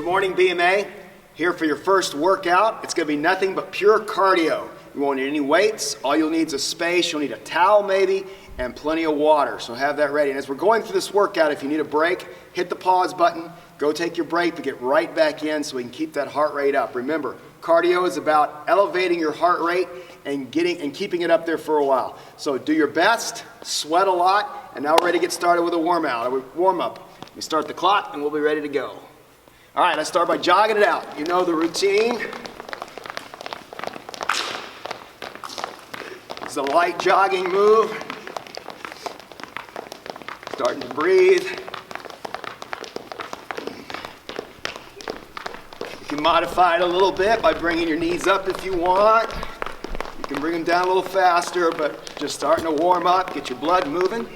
morning, BMA. Here for your first workout. It's going to be nothing but pure cardio. You won't need any weights. All you'll need is a space. You'll need a towel maybe and plenty of water. So have that ready. And as we're going through this workout, if you need a break, hit the pause button. Go take your break, but get right back in so we can keep that heart rate up. Remember, cardio is about elevating your heart rate and keeping it up there for a while. So do your best, sweat a lot, and now we're ready to get started with a warm up. We start the clock and we'll be ready to go. All right, let's start by jogging it out. You know the routine. It's a light jogging move. Starting to breathe. You can modify it a little bit by bringing your knees up if you want. You can bring them down a little faster, but just starting to warm up, get your blood moving.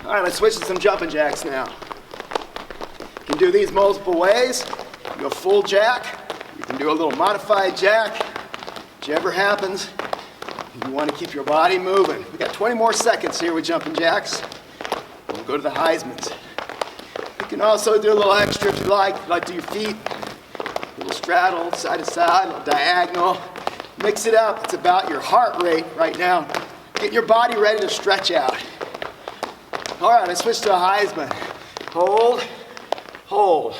All right, let's switch to some jumping jacks now. You can do these multiple ways. You can go full jack. You can do a little modified jack. Whichever happens, you want to keep your body moving. We got 20 more seconds here with jumping jacks. We'll go to the Heismans. You can also do a little extra if you like do your feet. A little straddle, side to side, a little diagonal. Mix it up. It's about your heart rate right now. Get your body ready to stretch out. All right, let's switch to a Heisman. Hold, hold.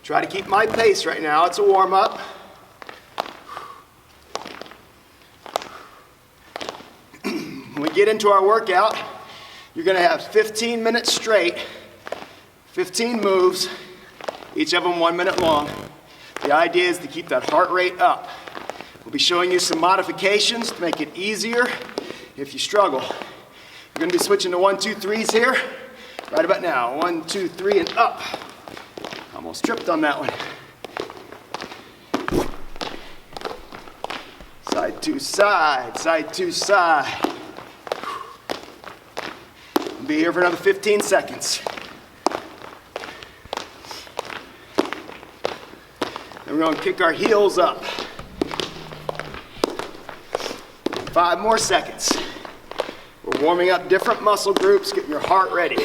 Try to keep my pace right now. It's a warm up. When we get into our workout, you're gonna have 15 minutes straight, 15 moves, each of them 1 minute long. The idea is to keep that heart rate up. We'll be showing you some modifications to make it easier if you struggle. We're going to be switching to 1, 2, 3s here, right about now. 1, 2, 3, and up. Almost tripped on that one. Side to side, side to side. We'll be here for another 15 seconds. Then we're going to kick our heels up. 5 more seconds. We're warming up different muscle groups, getting your heart ready.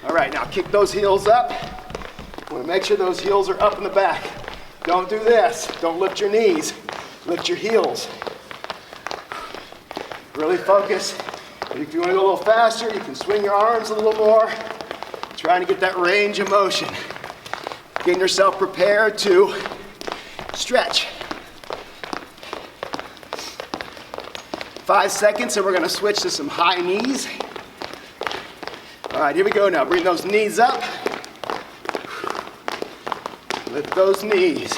All right, now kick those heels up. You want to make sure those heels are up in the back. Don't do this. Don't lift your knees. Lift your heels. Really focus. If you want to go a little faster, you can swing your arms a little more. Trying to get that range of motion. Getting yourself prepared to stretch. 5 seconds, and we're going to switch to some high knees. All right, here we go now. Bring those knees up. Lift those knees.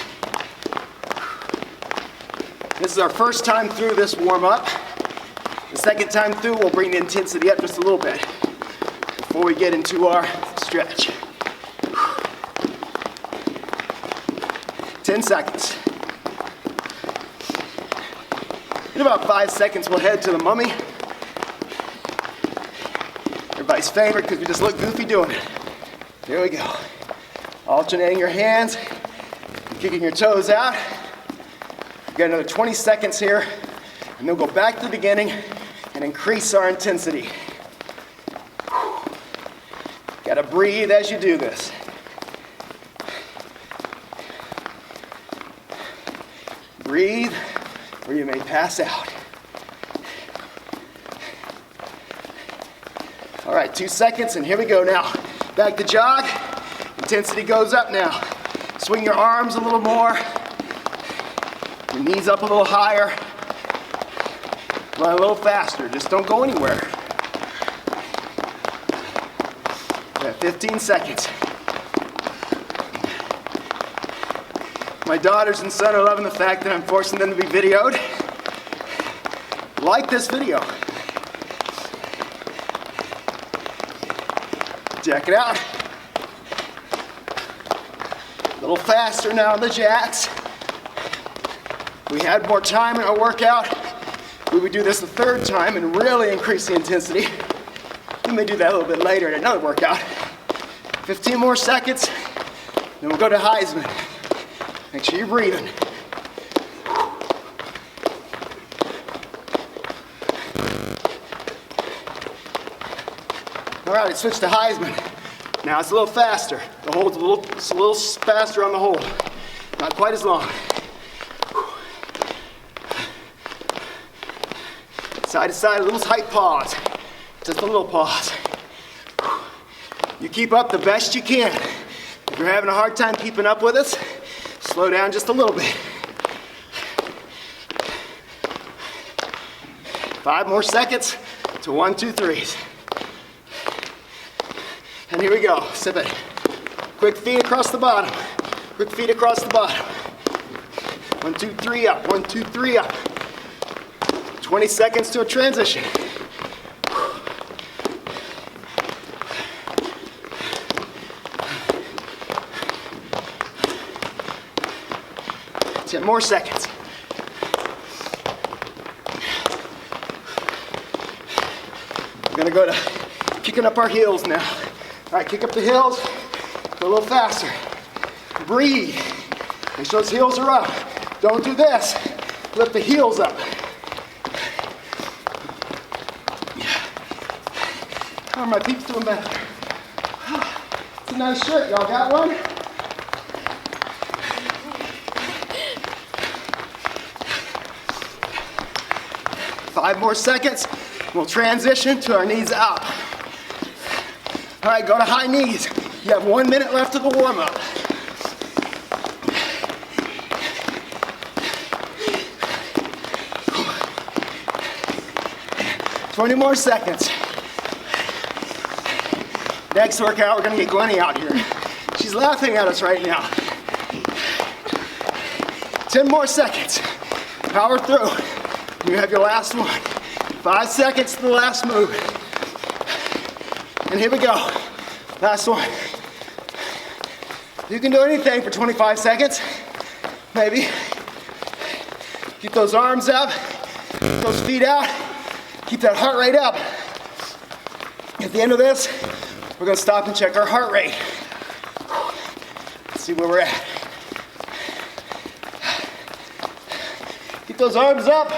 This is our first time through this warm-up. The second time through, we'll bring the intensity up just a little bit before we get into our stretch. 10 seconds. In about 5 seconds, we'll head to the mummy. Everybody's favorite because we just look goofy doing it. Here we go. Alternating your hands, kicking your toes out. We've got another 20 seconds here, and then we'll go back to the beginning and increase our intensity. Gotta breathe as you do this. Breathe, or you may pass out. All right, 2 seconds, and here we go now. Back to jog. Intensity goes up now. Swing your arms a little more. Your knees up a little higher. Run a little faster. Just don't go anywhere. Got 15 seconds. My daughters and son are loving the fact that I'm forcing them to be videoed. Like this video. Check it out. A little faster now on the jacks. If we had more time in our workout, we would do this a third time and really increase the intensity. We may do that a little bit later in another workout. 15 more seconds, then we'll go to Heisman. Make sure you're breathing. All right, switch to Heisman. Now it's a little faster. The hold's it's a little faster on the hold. Not quite as long. Side to side, a little tight pause. Just a little pause. You keep up the best you can. If you're having a hard time keeping up with us, slow down just a little bit. 5 more seconds to 1, 2, 3s. And here we go, sip it. Quick feet across the bottom. Quick feet across the bottom. 1, 2, 3 up, 1, 2, 3 up. 20 seconds to a transition. Ten more seconds. We're gonna go to kicking up our heels now. All right, kick up the heels, go a little faster. Breathe, make sure those heels are up. Don't do this, lift the heels up. How are my peeps doing better? It's a nice shirt, y'all got one? Five more seconds, we'll transition to our knees up. All right, go to high knees. You have 1 minute left of the warm-up. $20 more seconds. Next workout, we're gonna get Glennie out here. She's laughing at us right now. 10 more seconds. Power through. You have your last one. 5 seconds to the last move. And here we go. Last one. You can do anything for 25 seconds. Maybe. Keep those arms up. Keep those feet out. Keep that heart rate up. At the end of this, we're gonna stop and check our heart rate. Let's see where we're at. Keep those arms up.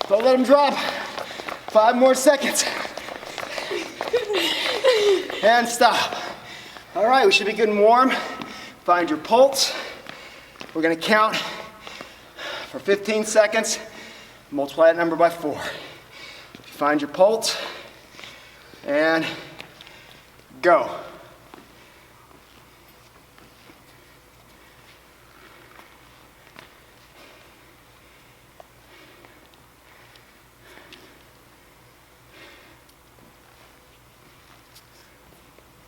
Don't let them drop. 5 more seconds. And stop. All right, we should be good and warm. Find your pulse. We're gonna count for 15 seconds. Multiply that number by 4. Find your pulse. And go.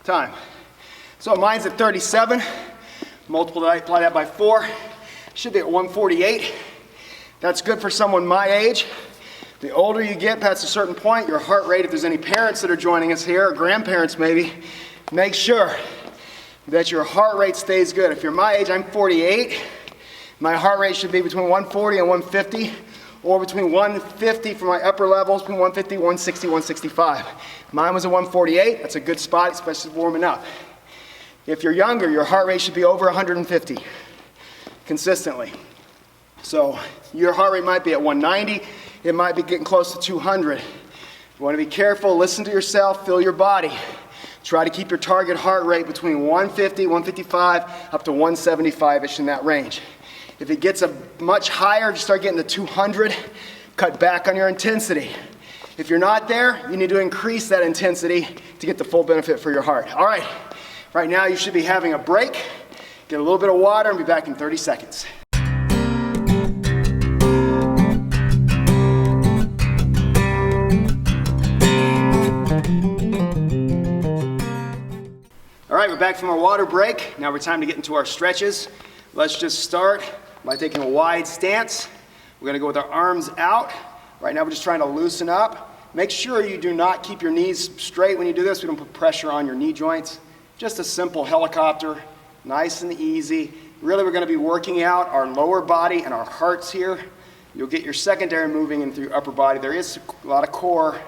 Time. So mine's at 37. Multiply that by 4. Should be at 148. That's good for someone my age. The older you get past a certain point, your heart rate, if there's any parents that are joining us here, or grandparents maybe, make sure that your heart rate stays good. If you're my age, I'm 48. My heart rate should be between 140 and 150, or between 150 for my upper levels, between 150, 160, 165. Mine was a 148. That's a good spot, especially warming up. If you're younger, your heart rate should be over 150 consistently. So your heart rate might be at 190. It might be getting close to 200. You want to be careful, listen to yourself, feel your body. Try to keep your target heart rate between 150, 155, up to 175-ish in that range. If it gets much higher, if you start getting to 200, cut back on your intensity. If you're not there, you need to increase that intensity to get the full benefit for your heart. All right, right now you should be having a break. Get a little bit of water and be back in 30 seconds. All right, we're back from our water break. Now we're time to get into our stretches. Let's just start by taking a wide stance. We're gonna go with our arms out. Right now we're just trying to loosen up. Make sure you do not keep your knees straight when you do this. We don't put pressure on your knee joints. Just a simple helicopter, nice and easy. Really, we're gonna be working out our lower body and our hearts here. You'll get your secondary moving in through your upper body. There is a lot of core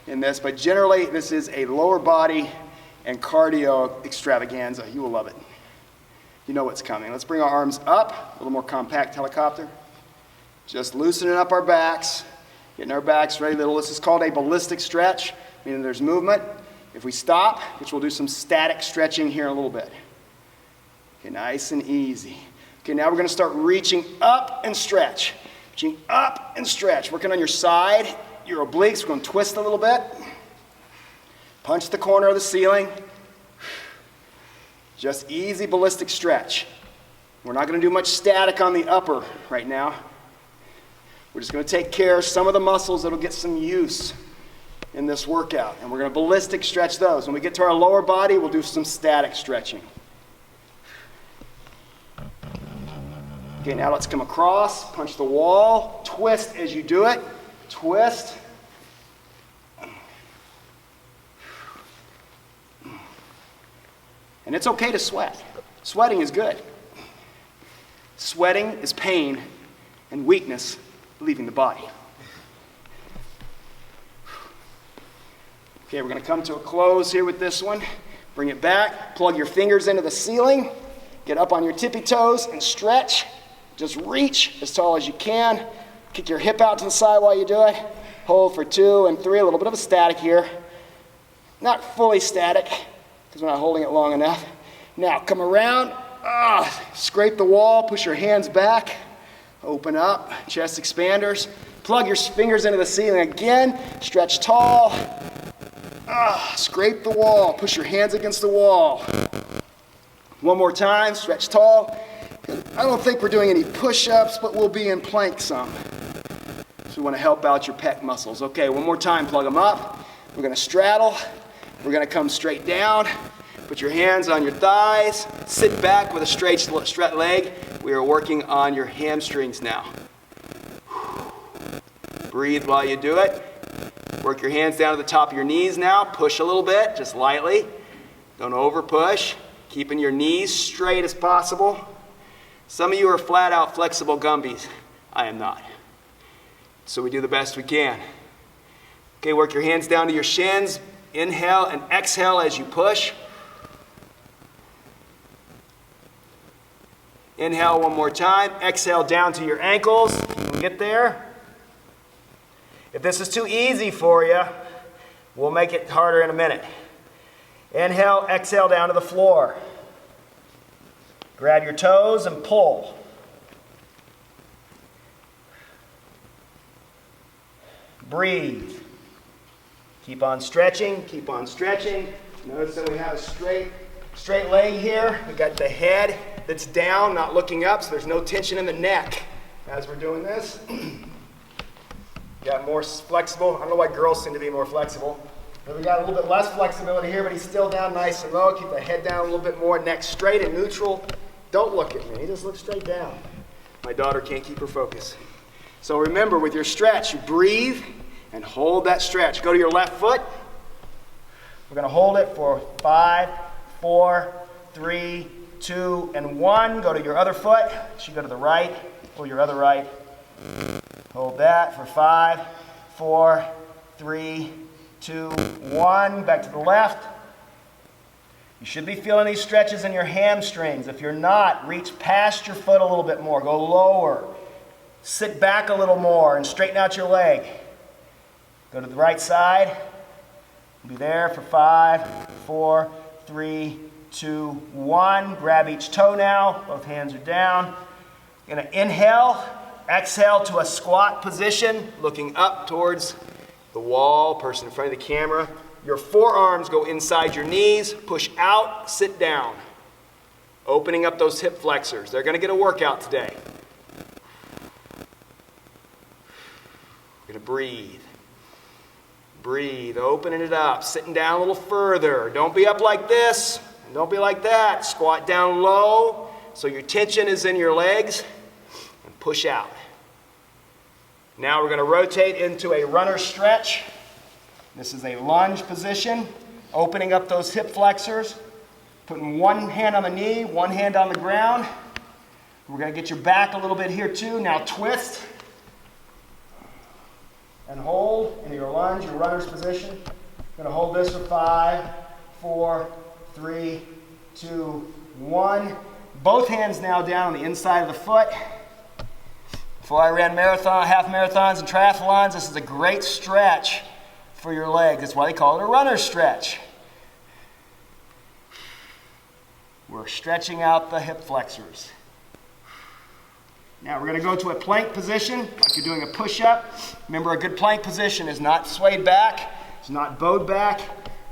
in this, but generally this is a lower body and cardio extravaganza. You will love it. You know what's coming. Let's bring our arms up, a little more compact helicopter. Just loosening up our backs, getting our backs ready. This is called a ballistic stretch, meaning there's movement. If we stop, which we'll do some static stretching here in a little bit. Okay, nice and easy. Okay, now we're going to start reaching up and stretch. Reaching up and stretch. Working on your side, your obliques. We're going to twist a little bit. Punch the corner of the ceiling. Just easy ballistic stretch. We're not going to do much static on the upper right now. We're just going to take care of some of the muscles that will get some use in this workout. And we're going to ballistic stretch those. When we get to our lower body, we'll do some static stretching. Okay, now let's come across, punch the wall, twist as you do it, twist. And it's okay to sweat. Sweating is good. Sweating is pain and weakness leaving the body. Okay, we're going to come to a close here with this one. Bring it back, plug your fingers into the ceiling, get up on your tippy toes and stretch. Just reach as tall as you can. Kick your hip out to the side while you do it. Hold for 2 and 3, a little bit of a static here. Not fully static, because we're not holding it long enough. Now, come around, scrape the wall, push your hands back, open up, chest expanders. Plug your fingers into the ceiling again, stretch tall. Scrape the wall, push your hands against the wall. One more time, stretch tall. I don't think we're doing any push-ups, but we'll be in plank some. So we want to help out your pec muscles. Okay, one more time, plug them up. We're going to straddle. We're going to come straight down. Put your hands on your thighs. Sit back with a straight leg. We are working on your hamstrings now. Breathe while you do it. Work your hands down to the top of your knees now. Push a little bit, just lightly. Don't over push. Keeping your knees straight as possible. Some of you are flat out flexible Gumbies. I am not. So we do the best we can. Okay, work your hands down to your shins. Inhale and exhale as you push. Inhale one more time. Exhale down to your ankles. We'll get there. If this is too easy for you, we'll make it harder in a minute. Inhale, exhale down to the floor. Grab your toes and pull. Breathe. Keep on stretching, keep on stretching. Notice that we have a straight leg here. We got the head that's down, not looking up, so there's no tension in the neck as we're doing this. Got more flexible. I don't know why girls seem to be more flexible. But we got a little bit less flexibility here, but he's still down nice and low. Keep the head down a little bit more, neck straight and neutral. Don't look at me, just look straight down. My daughter can't keep her focus. So remember, with your stretch, you breathe and hold that stretch. Go to your left foot. We're going to hold it for 5, 4, 3, 2, and 1. Go to your other foot. You go to the right, pull your other right. Hold that for 5, 4, 3, 2, 1. Back to the left. You should be feeling these stretches in your hamstrings. If you're not, reach past your foot a little bit more. Go lower. Sit back a little more and straighten out your leg. Go to the right side. Be there for 5, 4, 3, 2, 1. Grab each toe now. Both hands are down. You're going to inhale, exhale to a squat position, looking up towards the wall, person in front of the camera. Your forearms go inside your knees, push out, sit down. Opening up those hip flexors. They're going to get a workout today. We're going to breathe. Breathe, opening it up, sitting down a little further. Don't be up like this, and don't be like that. Squat down low, so your tension is in your legs, and push out. Now we're going to rotate into a runner stretch. This is a lunge position, opening up those hip flexors, putting one hand on the knee, one hand on the ground. We're going to get your back a little bit here too. Now twist and hold in your lunge, your runner's position. Going to hold this for 5, 4, 3, 2, 1. Both hands now down on the inside of the foot. Before I ran half marathons and triathlons, this is a great stretch for your legs. That's why they call it a runner stretch. We're stretching out the hip flexors. Now we're going to go to a plank position, like you're doing a push-up. Remember, a good plank position is not swayed back, it's not bowed back.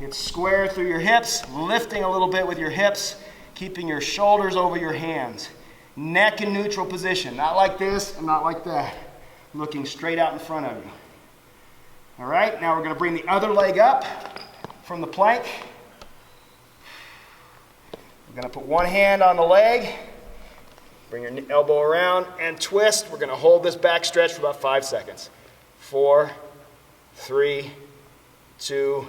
It's square through your hips, lifting a little bit with your hips, keeping your shoulders over your hands. Neck in neutral position, not like this and not like that. Looking straight out in front of you. All right, now we're going to bring the other leg up from the plank. We're going to put one hand on the leg. Bring your elbow around and twist. We're going to hold this back stretch for about 5 seconds. 4, 3, 2,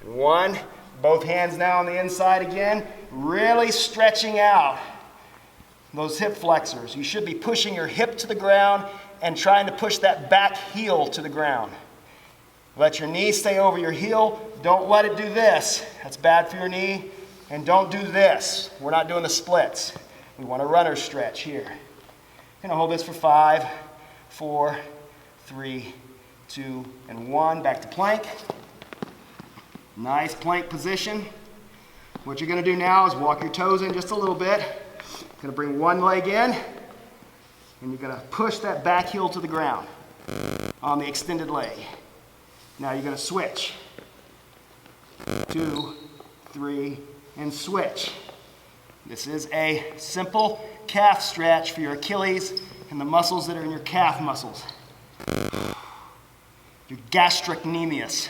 and 1. Both hands now on the inside again. Really stretching out those hip flexors. You should be pushing your hip to the ground and trying to push that back heel to the ground. Let your knee stay over your heel. Don't let it do this. That's bad for your knee. And don't do this. We're not doing the splits. We want a runner stretch here. Going to hold this for 5, 4, 3, 2, and 1. Back to plank. Nice plank position. What you're going to do now is walk your toes in just a little bit. Going to bring one leg in, and you're going to push that back heel to the ground on the extended leg. Now you're going to switch. 2, 3, and switch. This is a simple calf stretch for your Achilles and the muscles that are in your calf muscles. Your gastrocnemius,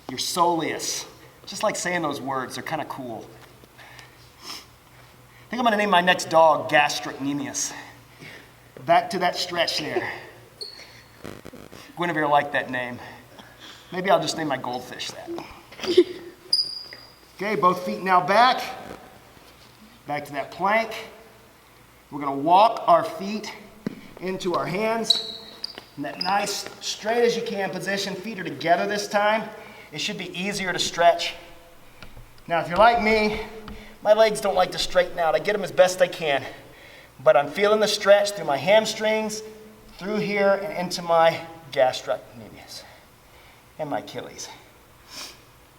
your soleus. Just like saying those words, they're kind of cool. I think I'm going to name my next dog Gastrocnemius. Back to that stretch there. Guinevere liked that name. Maybe I'll just name my goldfish that. Okay, both feet now back. Back to that plank. We're going to walk our feet into our hands. In that nice, straight as you can position. Feet are together this time. It should be easier to stretch. Now, if you're like me, my legs don't like to straighten out. I get them as best I can. But I'm feeling the stretch through my hamstrings, through here, and into my gastrocnemius and my Achilles.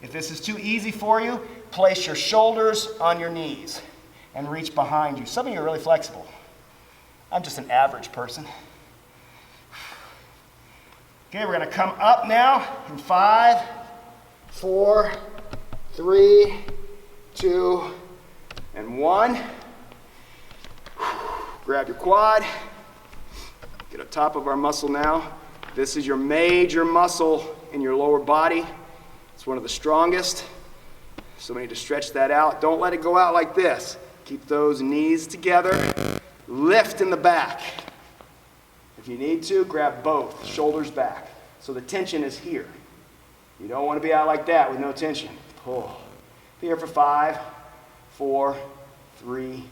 If this is too easy for you, place your shoulders on your knees and reach behind you. Some of you are really flexible. I'm just an average person. Okay, we're going to come up now in 5, 4, 3, 2, and 1. Grab your quad. Get on top of our muscle now. This is your major muscle in your lower body. It's one of the strongest. So we need to stretch that out. Don't let it go out like this. Keep those knees together. Lift in the back. If you need to, grab both, shoulders back. So the tension is here. You don't want to be out like that with no tension. Pull. Be here for 5, 4, 3,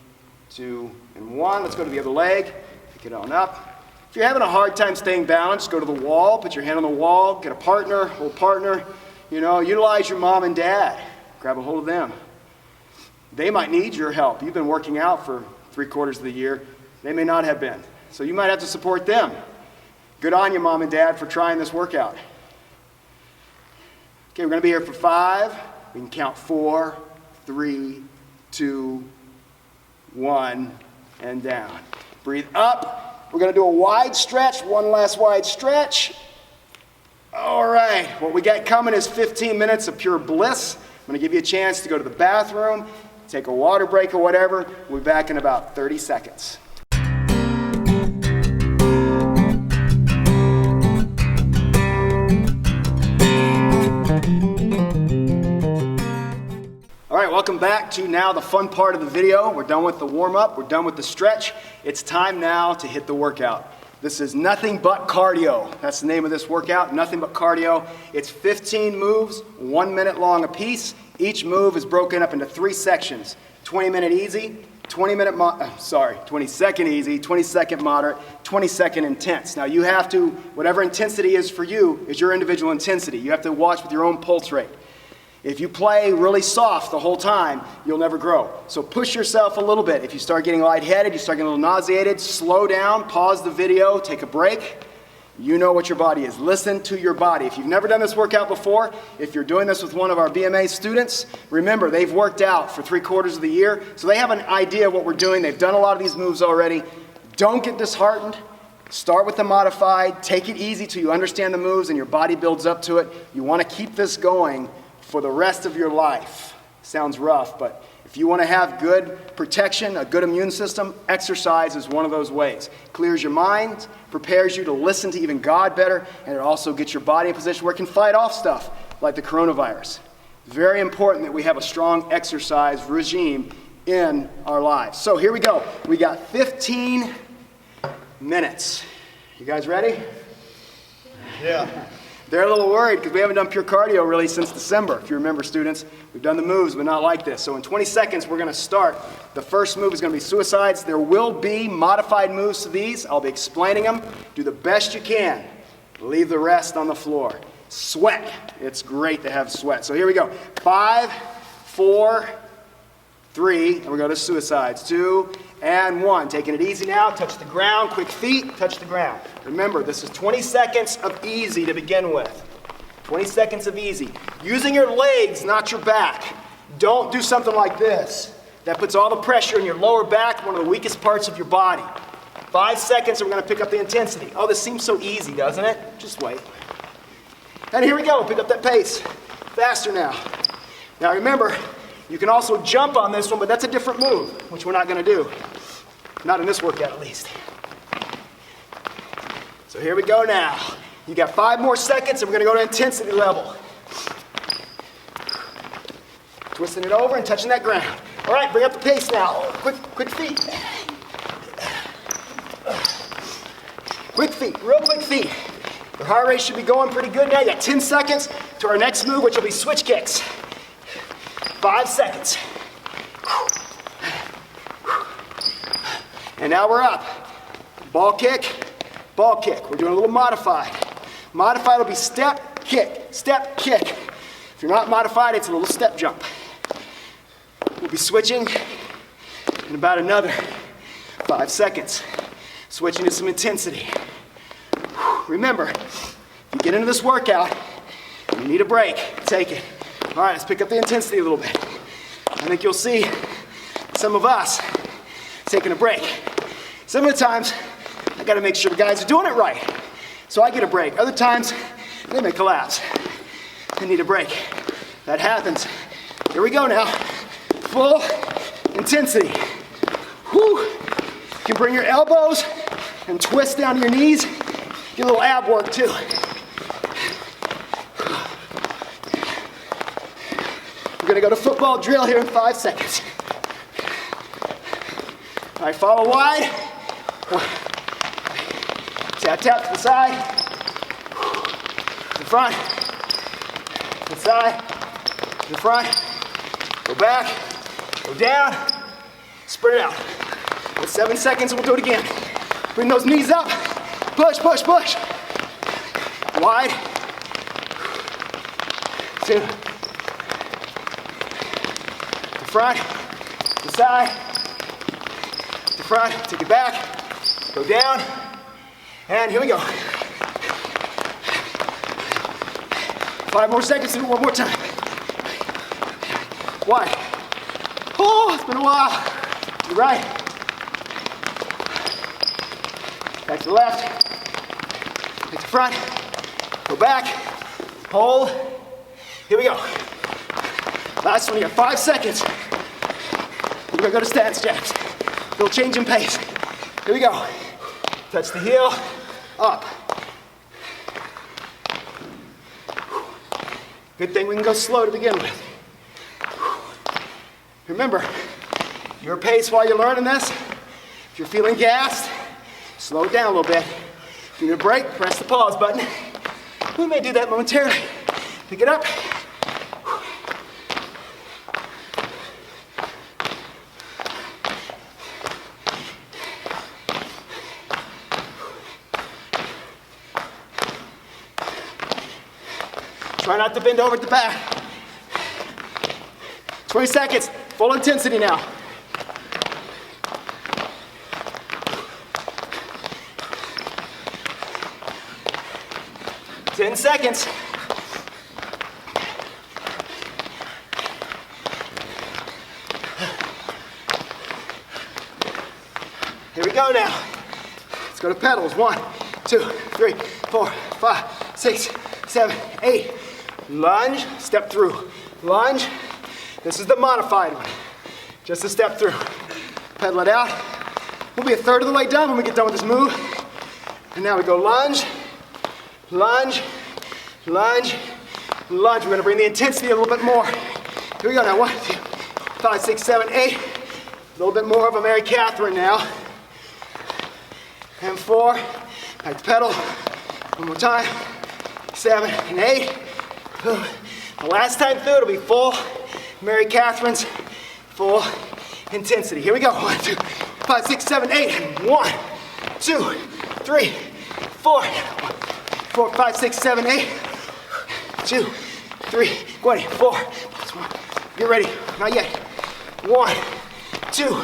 2, and 1. Let's go to the other leg. Pick it on up. If you're having a hard time staying balanced, go to the wall, put your hand on the wall, get a partner, hold partner. You know, utilize your mom and dad. Grab a hold of them. They might need your help. You've been working out for 3/4 of the year. They may not have been. So you might have to support them. Good on you, mom and dad, for trying this workout. Okay, we're going to be here for 5. We can count 4, 3, 2, 1, and down. Breathe up. We're going to do a wide stretch, one last wide stretch. All right, what we got coming is 15 minutes of pure bliss. I'm going to give you a chance to go to the bathroom, take a water break or whatever. We'll be back in about 30 seconds. All right, welcome back to now the fun part of the video. We're done with the warm-up. We're done with the stretch. It's time now to hit the workout. This is nothing but cardio. That's the name of this workout, nothing but cardio. It's 15 moves, 1 minute long apiece. Each move is broken up into 3 sections. 20-minute easy, 20-second easy, 20-second moderate, 20-second intense. Now you have to, whatever intensity is for you is your individual intensity. You have to watch with your own pulse rate. If you play really soft the whole time, you'll never grow. So push yourself a little bit. If you start getting lightheaded, you start getting a little nauseated, slow down, pause the video, take a break. You know what your body is. Listen to your body. If you've never done this workout before, if you're doing this with one of our BMA students, remember, they've worked out for 3/4 of the year, so they have an idea of what we're doing. They've done a lot of these moves already. Don't get disheartened. Start with the modified. Take it easy till you understand the moves and your body builds up to it. You want to keep this going for the rest of your life. Sounds rough, but if you want to have good protection, a good immune system, exercise is one of those ways. Clears your mind, prepares you to listen to even God better, and it also gets your body in a position where it can fight off stuff like the coronavirus. Very important that we have a strong exercise regime in our lives. So here we go. We got 15 minutes. You guys ready? Yeah. They're a little worried because we haven't done pure cardio really since December. If you remember, students, we've done the moves, but not like this. So in 20 seconds, we're going to start. The first move is going to be suicides. There will be modified moves to these. I'll be explaining them. Do the best you can. Leave the rest on the floor. Sweat. It's great to have sweat. So here we go. 5, 4, 3, and we go to suicides. 2 and 1. Taking it easy now. Touch the ground. Quick feet. Touch the ground. Remember, this is 20 seconds of easy to begin with. 20 seconds of easy. Using your legs, not your back. Don't do something like this. That puts all the pressure in your lower back, one of the weakest parts of your body. 5 seconds, and we're going to pick up the intensity. Oh, this seems so easy, doesn't it? Just wait. And here we go. Pick up that pace. Faster now. Now remember, you can also jump on this one, but that's a different move, which we're not going to do. Not in this workout, at least. So here we go now. You got 5 more seconds, and we're going to go to intensity level. Twisting it over and touching that ground. All right, bring up the pace now. Quick feet. Quick feet, real quick feet. Your heart rate should be going pretty good now. You got 10 seconds to our next move, which will be switch kicks. 5 seconds. And now we're up. Ball kick, ball kick. We're doing a little modified. Modified will be step, kick, step, kick. If you're not modified, it's a little step jump. We'll be switching in about another 5 seconds. Switching to some intensity. Remember, if you get into this workout, you need a break. Take it. All right, let's pick up the intensity a little bit. I think you'll see some of us taking a break. Some of the times, I gotta make sure the guys are doing it right. So I get a break. Other times, they may collapse. They need a break. That happens. Here we go now. Full intensity. Whew. You can bring your elbows and twist down to your knees. Get a little ab work too. We're gonna go to football drill here in 5 seconds. All right, follow wide. Tap, tap to the side. To the front. To the side. To the front. Go back. Go down. Spread it out. With 7 seconds, we'll do it again. Bring those knees up. Push, push, push. Wide. 2. The front. The side. The front. Take it back. Go down. And here we go. 5 more seconds. Do it one more time. Wide. Oh, it's been a while. You're right. Back to the left. Take the front. Go back. Hold. Here we go. Last one, you got 5 seconds. We're gonna go to stance jacks. Little change in pace. Here we go. Touch the heel. Up. Good thing we can go slow to begin with. Remember, your pace while you're learning this. If you're feeling gassed, slow it down a little bit. If you need a break, press the pause button. We may do that momentarily. Pick it up. Try not to bend over at the back. 20 seconds, full intensity now. 10 seconds. Here we go now. Let's go to pedals. 1, 2, 3, 4, 5, 6, 7, 8. Lunge, step through. Lunge. This is the modified one. Just a step through. Pedal it out. We'll be a third of the way done when we get done with this move. And now we go lunge, lunge, lunge, lunge. We're gonna bring the intensity a little bit more. Here we go now. 1, 2, 5, 6, 7, 8. A little bit more of a Mary Catherine now. And 4. Back to pedal. One more time. 7 and 8. The last time through, it'll be full Mary Catherine's, full intensity. Here we go. 1, 2, 5, 6, 7, 8. 1, 2, 3, 4. 4, 5, 6, 7, 8. 2, 3, 20, 4. Get ready. Not yet. 1, 2,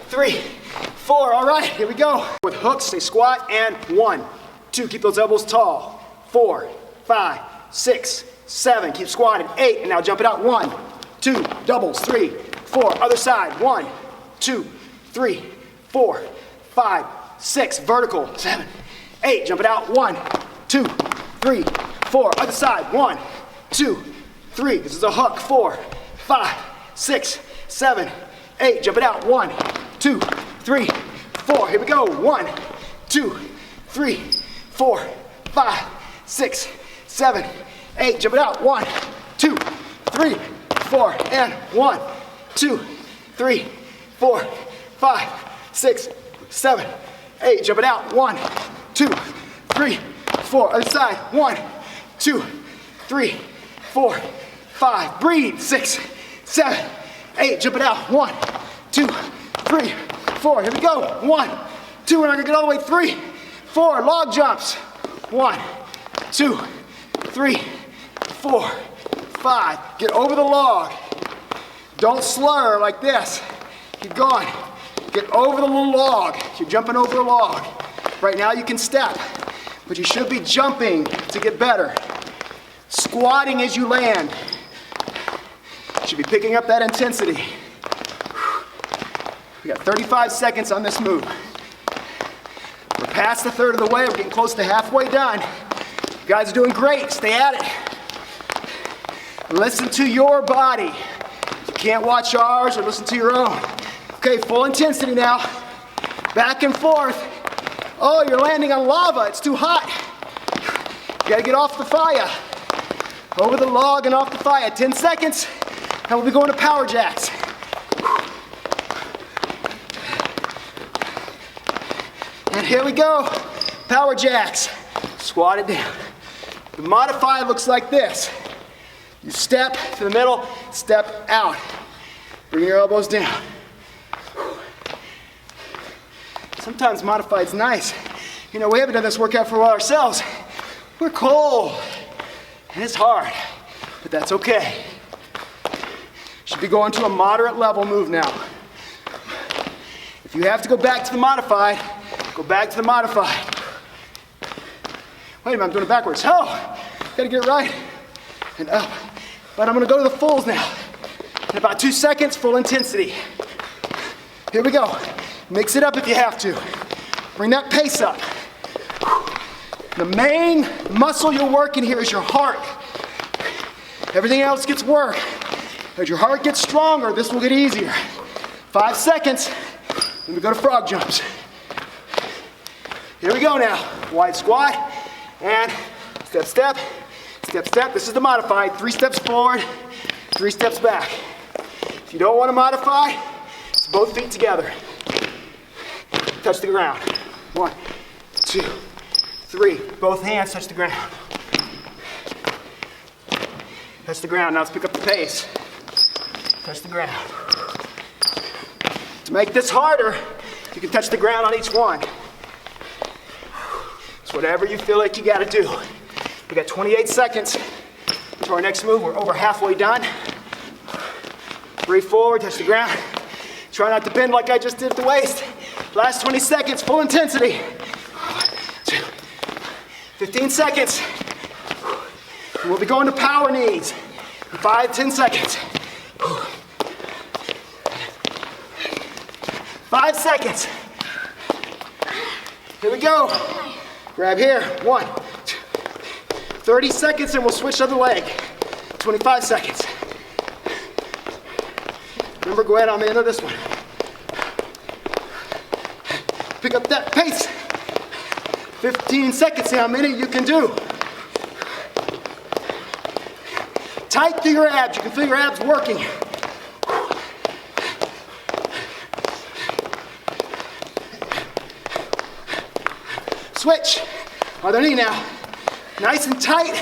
3, 4. All right, here we go. With hooks, say squat, and 1, 2. Keep those elbows tall. 4, 5, 6, 7. Keep squatting. 8. And now jump it out. 1, 2. Doubles. 3, 4. Other side. 1, 2, 3, 4, 5, 6. Vertical. 7, 8. Jump it out. 1, 2, 3, 4. Other side. 1, 2, 3. This is a hook. 4, 5, 6, 7, 8. Jump it out. 1, 2, 3, 4. Here we go. 1, 2, 3, 4, 5, 6, 7, 8. Jump it out. 1, 2, 3, 4. And 1, 2, 3, 4, 5, 6, 7, 8. Jump it out. 1, 2, 3, 4. Other side. 1, 2, 3, 4, 5. Breathe. 6, 7, 8. Jump it out. 1, 2, 3, 4. Here we go. 1, 2. We're not gonna get all the way. 3, 4. Log jumps. 1, 2, 3, 4, 5. Get over the log. Don't slur like this. Keep going. Get over the little log. You're jumping over a log. Right now you can step, but you should be jumping to get better. Squatting as you land. You should be picking up that intensity. We got 35 seconds on this move. We're past a third of the way. We're getting close to halfway done. You guys are doing great. Stay at it. Listen to your body. You can't watch ours or listen to your own. Okay, full intensity now. Back and forth. Oh, you're landing on lava. It's too hot. You gotta get off the fire. Over the log and off the fire. 10 seconds. And we'll be going to power jacks. And here we go. Power jacks. Squat it down. The modified looks like this. You step to the middle, step out. Bring your elbows down. Sometimes modified's nice. You know, we haven't done this workout for a while ourselves. We're cold, and it's hard, but that's okay. Should be going to a moderate level move now. If you have to go back to the modified, go back to the modified. Wait a minute, I'm doing it backwards. Oh, gotta get it right. And up. But I'm gonna go to the fulls now. In about 2 seconds, full intensity. Here we go. Mix it up if you have to. Bring that pace up. The main muscle you're working here is your heart. Everything else gets work. As your heart gets stronger, this will get easier. 5 seconds, then we go to frog jumps. Here we go now. Wide squat, and step, step, step, step. This is the modified. 3 steps forward, 3 steps back. If you don't want to modify, it's both feet together. Touch the ground. 1, 2, 3. Both hands touch the ground. Touch the ground. Now let's pick up the pace. Touch the ground. To make this harder, you can touch the ground on each one. It's whatever you feel like you got to do. We got 28 seconds to our next move. We're over halfway done. Breathe forward, touch the ground. Try not to bend like I just did at the waist. Last 20 seconds, full intensity. 1, 2, 15 seconds. And we'll be going to power knees. 5, 10 seconds. 5 seconds. Here we go. Grab here. 1, 2, 30 seconds and we'll switch to the other leg. 25 seconds. Remember, go ahead on the end of this one. Pick up that pace. 15 seconds, see how many you can do. Tight through your abs. You can feel your abs working. Switch. Other knee now. Nice and tight.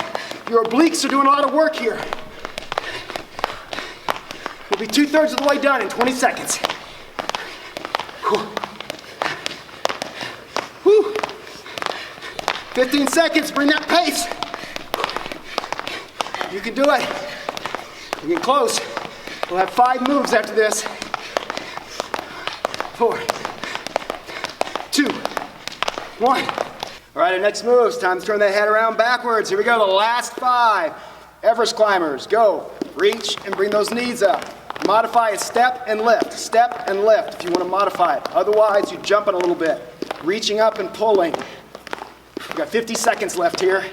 Your obliques are doing a lot of work here. We'll be 2/3 of the way done in 20 seconds. Whew. Whew. 15 seconds, bring that pace. You can do it. We're getting close. We'll have 5 moves after this. 4, 2, 1. All right, our next move is time to turn that head around backwards. Here we go, the last 5. Everest climbers, go. Reach and bring those knees up. Modify a step and lift if you want to modify it. Otherwise, you jump it a little bit. Reaching up and pulling. We've got 50 seconds left here.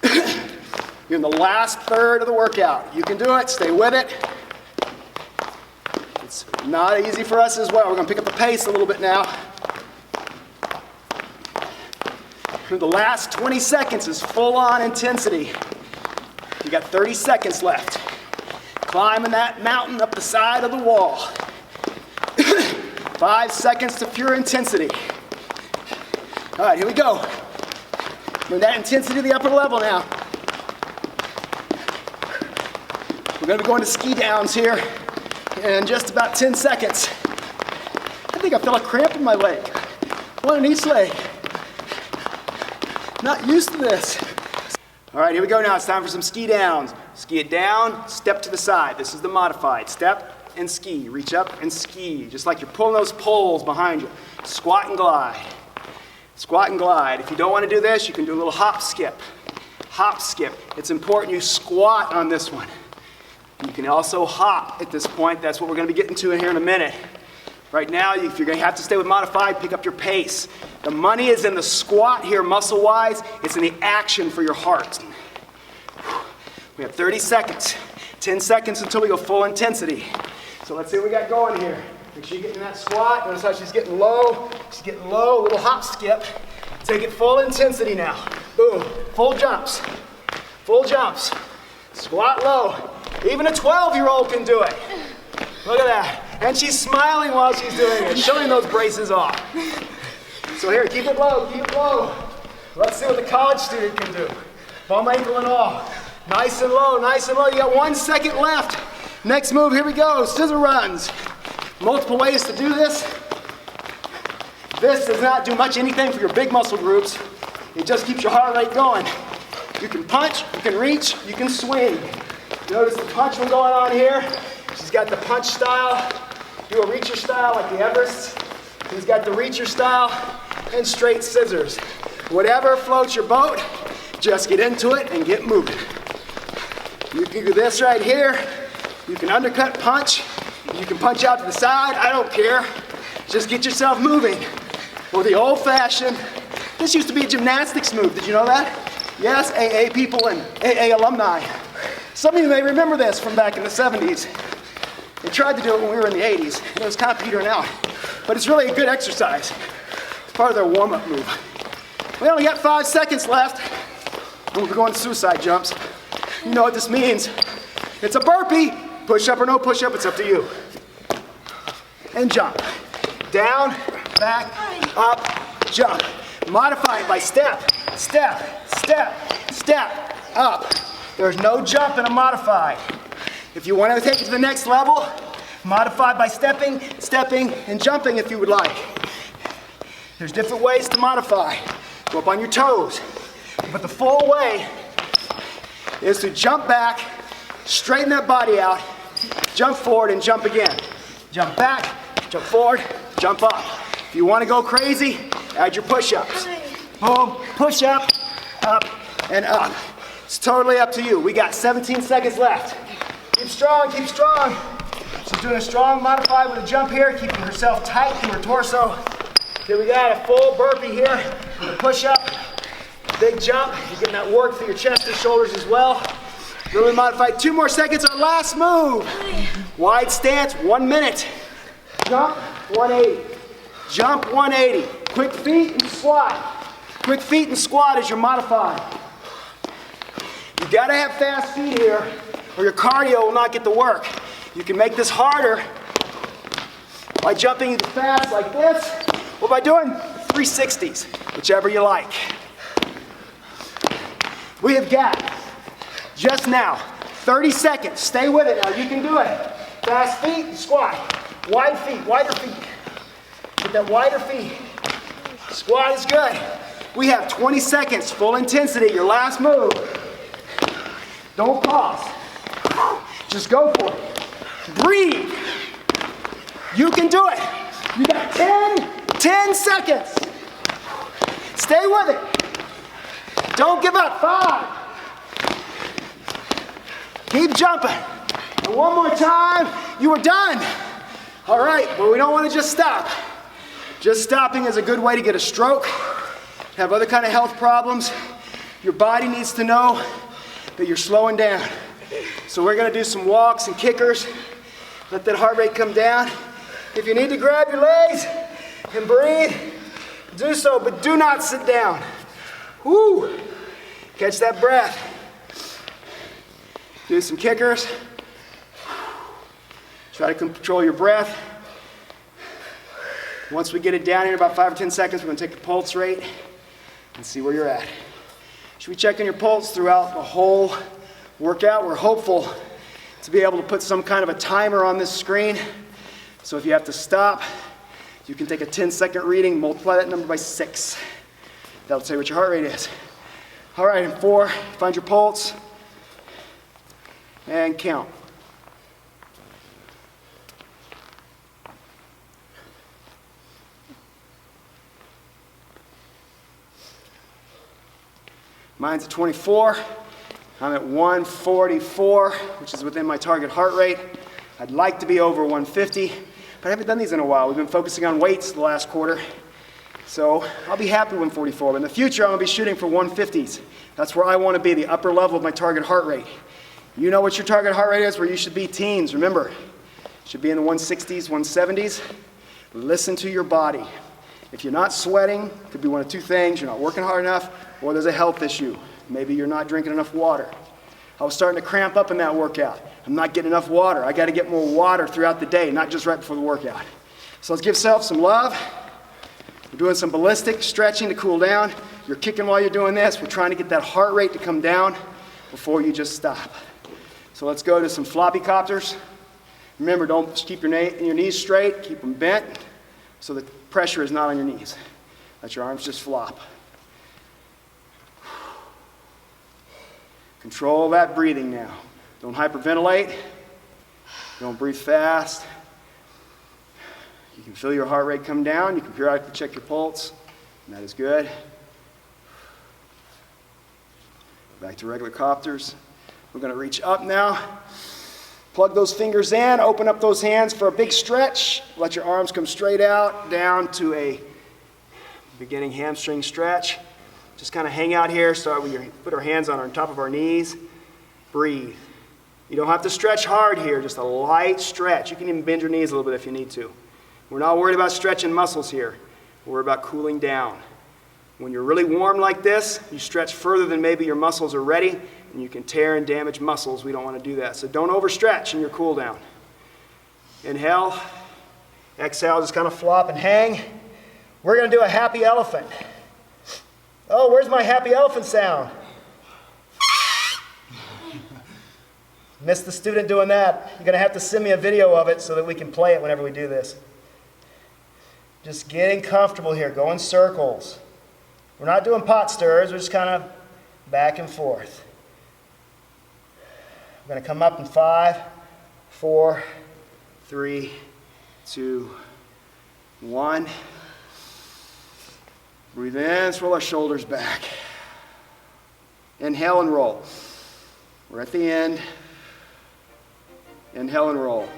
You're in the last third of the workout. You can do it, stay with it. It's not easy for us as well. We're gonna pick up the pace a little bit now. The last 20 seconds is full on intensity. You got 30 seconds left. Climbing that mountain up the side of the wall. 5 seconds to pure intensity. All right, here we go. Bring that intensity to the upper level now. We're gonna be going to ski downs here in just about 10 seconds. I think I feel a cramp in my leg. One in each leg. Not used to this. All right, here we go now. It's time for some ski downs. Ski it down, step to the side. This is the modified. Step and ski. Reach up and ski. Just like you're pulling those poles behind you. Squat and glide. Squat and glide. If you don't want to do this, you can do a little hop skip. Hop skip. It's important you squat on this one. You can also hop at this point. That's what we're going to be getting to in here in a minute. Right now, if you're going to have to stay with modified, pick up your pace. The money is in the squat here, muscle-wise. It's in the action for your heart. We have 30 seconds. 10 seconds until we go full intensity. So let's see what we got going here. Make sure you get in that squat. Notice how she's getting low. She's getting low. A little hop skip. Take it full intensity now. Boom. Full jumps. Full jumps. Squat low. Even a 12-year-old can do it. Look at that. And she's smiling while she's doing it, showing those braces off. So here, keep it low, keep it low. Let's see what the college student can do. Bum ankle and all. Nice and low, nice and low. You got 1 second left. Next move, here we go, scissor runs. Multiple ways to do this. This does not do much anything for your big muscle groups. It just keeps your heart rate going. You can punch, you can reach, you can swing. Notice the punch one going on here. She's got the punch style, do a reacher style like the Everest. He's got the reacher style and straight scissors. Whatever floats your boat, just get into it and get moving. You can do this right here. You can undercut punch. You can punch out to the side. I don't care. Just get yourself moving. Or the old-fashioned, this used to be a gymnastics move. Did you know that? Yes, AA people and AA alumni. Some of you may remember this from back in the 70s. They tried to do it when we were in the 80s, and it was kind of petering out. But it's really a good exercise. It's part of their warm-up move. We only got 5 seconds left, and we're going to suicide jumps. You know what this means. It's a burpee. Push-up or no push-up, it's up to you. And jump. Down, back, up, jump. Modify it by step, step, step, step, up. There's no jump in a modified. If you want to take it to the next level, modify by stepping, stepping, and jumping if you would like. There's different ways to modify. Go up on your toes. But the full way is to jump back, straighten that body out, jump forward and jump again. Jump back, jump forward, jump up. If you want to go crazy, add your push-ups. Boom, push up, and up. It's totally up to you. We got 17 seconds left. Keep strong, keep strong. She's doing a strong modified with a jump here, keeping herself tight through her torso. Okay, we got a full burpee here with a push-up, big jump. You're getting that work through your chest and shoulders as well. Really modified. 2 more seconds, our last move. Wide stance, 1 minute. Jump, 180. Jump, 180. Quick feet and squat. Quick feet and squat is your modified. You gotta have fast feet here, or your cardio will not get the work. You can make this harder by jumping either fast like this, or by doing 360s, whichever you like. We have got, just now, 30 seconds. Stay with it now, you can do it. Fast feet, squat. Wide feet, wider feet. Get that wider feet. Squat is good. We have 20 seconds, full intensity, your last move. Don't pause. Just go for it. Breathe. You can do it. You got 10 seconds. Stay with it. Don't give up. 5. Keep jumping. And one more time, you are done. All right, but we don't want to just stop. Just stopping is a good way to get a stroke, have other kind of health problems. Your body needs to know that you're slowing down. So we're gonna do some walks and kickers. Let that heart rate come down. If you need to grab your legs and breathe, do so, but do not sit down. Woo! Catch that breath. Do some kickers. Try to control your breath. Once we get it down here, about 5 or 10 seconds, we're gonna take the pulse rate and see where you're at. Should we check on your pulse throughout the whole workout? We're hopeful to be able to put some kind of a timer on this screen. So if you have to stop, you can take a 10-second reading, multiply that number by 6. That'll tell you what your heart rate is. All right, in 4, find your pulse and count. Mine's at 24. I'm at 144, which is within my target heart rate. I'd like to be over 150, but I haven't done these in a while. We've been focusing on weights the last quarter. So I'll be happy with 144, but in the future I'm gonna be shooting for 150s. That's where I wanna be, the upper level of my target heart rate. You know what your target heart rate is, where you should be teens, remember. Should be in the 160s, 170s. Listen to your body. If you're not sweating, it could be one of 2 things. You're not working hard enough, or there's a health issue. Maybe you're not drinking enough water. I was starting to cramp up in that workout. I'm not getting enough water. I gotta get more water throughout the day, not just right before the workout. So let's give self some love. We're doing some ballistic stretching to cool down. You're kicking while you're doing this. We're trying to get that heart rate to come down before you just stop. So let's go to some floppy copters. Remember, don't keep your knees straight, keep them bent so the pressure is not on your knees. Let your arms just flop. Control that breathing now. Don't hyperventilate. Don't breathe fast. You can feel your heart rate come down. You can periodically check your pulse, and that is good. Back to regular copters. We're going to reach up now. Plug those fingers in. Open up those hands for a big stretch. Let your arms come straight out, down to a beginning hamstring stretch. Just kind of hang out here. Start with put our hands on top of our knees. Breathe. You don't have to stretch hard here, just a light stretch. You can even bend your knees a little bit if you need to. We're not worried about stretching muscles here. We're about cooling down. When you're really warm like this, you stretch further than maybe your muscles are ready, and you can tear and damage muscles. We don't want to do that. So don't overstretch in your cool down. Inhale. Exhale, just kind of flop and hang. We're going to do a happy elephant. Oh, where's my happy elephant sound? Missed the student doing that. You're going to have to send me a video of it so that we can play it whenever we do this. Just getting comfortable here, go in circles. We're not doing pot stirs, we're just kind of back and forth. We're going to come up in 5, 4, 3, 2, 1. Breathe in, let's roll our shoulders back. Inhale and roll. We're at the end. Inhale and roll.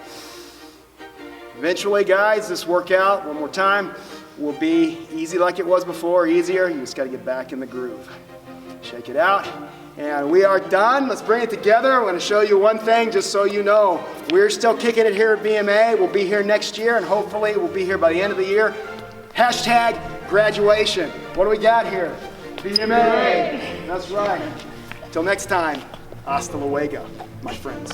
Eventually, guys, this workout, one more time, will be easy like it was before, easier. You just got to get back in the groove. Shake it out. And we are done. Let's bring it together. I'm going to show you one thing just so you know. We're still kicking it here at BMA. We'll be here next year, and hopefully we'll be here by the end of the year. Hashtag graduation. What do we got here? BMA. That's right. Till next time, hasta luego, my friends.